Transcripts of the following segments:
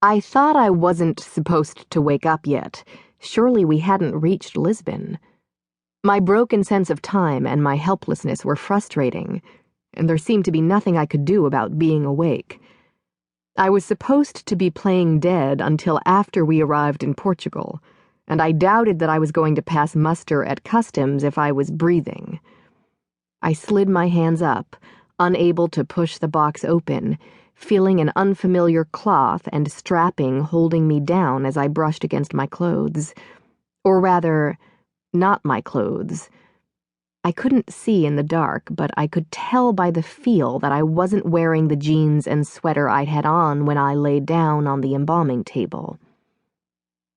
I thought I wasn't supposed to wake up yet. Surely we hadn't reached Lisbon. My broken sense of time and my helplessness were frustrating, and there seemed to be nothing I could do about being awake. I was supposed to be playing dead until after we arrived in Portugal, and I doubted that I was going to pass muster at customs if I was breathing. I slid my hands up, unable to push the box open, feeling an unfamiliar cloth and strapping holding me down as I brushed against my clothes. Or rather, not my clothes. I couldn't see in the dark, but I could tell by the feel that I wasn't wearing the jeans and sweater I'd had on when I laid down on the embalming table.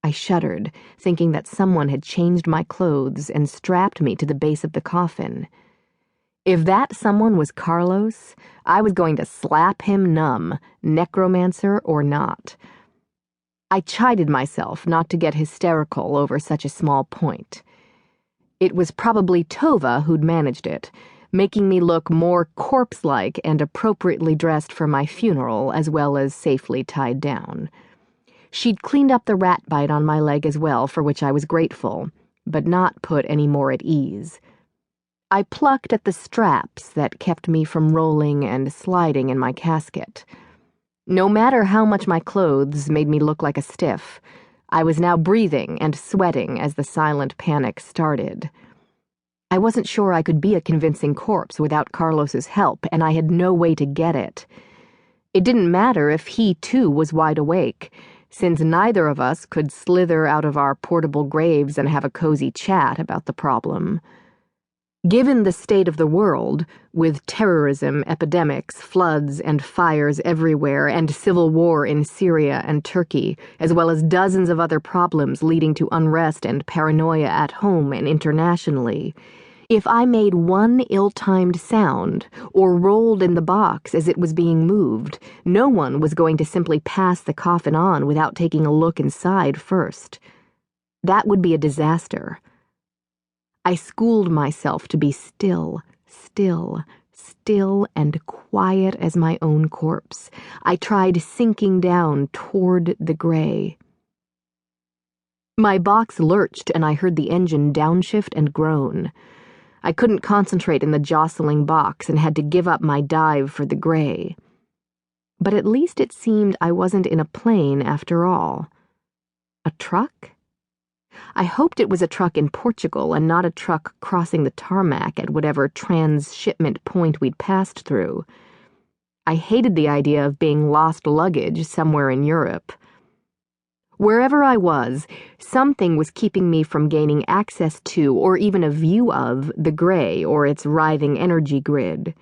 I shuddered, thinking that someone had changed my clothes and strapped me to the base of the coffin. If that someone was Carlos, I was going to slap him numb, necromancer or not. I chided myself not to get hysterical over such a small point. It was probably Tova who'd managed it, making me look more corpse-like and appropriately dressed for my funeral as well as safely tied down. She'd cleaned up the rat bite on my leg as well, for which I was grateful, but not put any more at ease. I plucked at the straps that kept me from rolling and sliding in my casket. No matter how much my clothes made me look like a stiff, I was now breathing and sweating as the silent panic started. I wasn't sure I could be a convincing corpse without Carlos's help, and I had no way to get it. It didn't matter if he, too, was wide awake, since neither of us could slither out of our portable graves and have a cozy chat about the problem. Given the state of the world, with terrorism, epidemics, floods, and fires everywhere, and civil war in Syria and Turkey, as well as dozens of other problems leading to unrest and paranoia at home and internationally, if I made one ill-timed sound or rolled in the box as it was being moved, no one was going to simply pass the coffin on without taking a look inside first. That would be a disaster. I schooled myself to be still, and quiet as my own corpse. I tried sinking down toward the gray. My box lurched and I heard the engine downshift and groan. I couldn't concentrate in the jostling box and had to give up my dive for the gray. But at least it seemed I wasn't in a plane after all. A truck? I hoped it was a truck in Portugal and not a truck crossing the tarmac at whatever transshipment point we'd passed through. I hated the idea of being lost luggage somewhere in Europe. Wherever I was, something was keeping me from gaining access to or even a view of the gray or its writhing energy grid.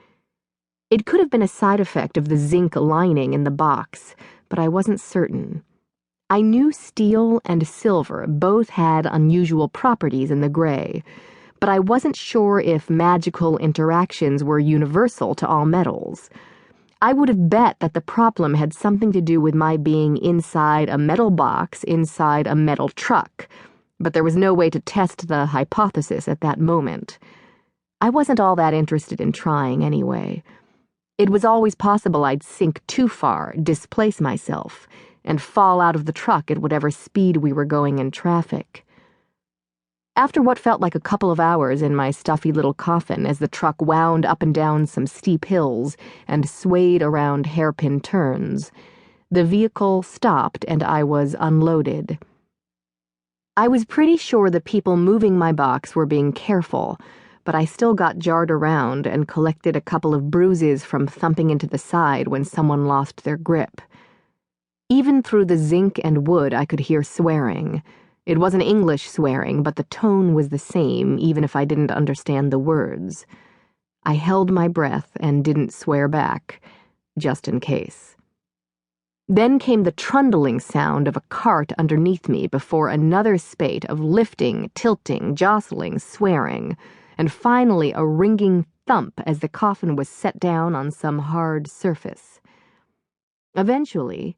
It could have been a side effect of the zinc lining in the box, but I wasn't certain. I knew steel and silver both had unusual properties in the gray, but I wasn't sure if magical interactions were universal to all metals. I would have bet that the problem had something to do with my being inside a metal box inside a metal truck, but there was no way to test the hypothesis at that moment. I wasn't all that interested in trying anyway. It was always possible I'd sink too far, displace myself, and fall out of the truck at whatever speed we were going in traffic. After what felt like a couple of hours in my stuffy little coffin as the truck wound up and down some steep hills and swayed around hairpin turns, the vehicle stopped and I was unloaded. I was pretty sure the people moving my box were being careful, but I still got jarred around and collected a couple of bruises from thumping into the side when someone lost their grip. Even through the zinc and wood, I could hear swearing. It wasn't English swearing, but the tone was the same, even if I didn't understand the words. I held my breath and didn't swear back, just in case. Then came the trundling sound of a cart underneath me before another spate of lifting, tilting, jostling, swearing, and finally a ringing thump as the coffin was set down on some hard surface. Eventually,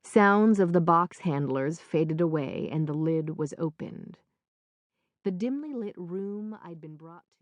sounds of the box handlers faded away and the lid was opened. The dimly lit room I'd been brought to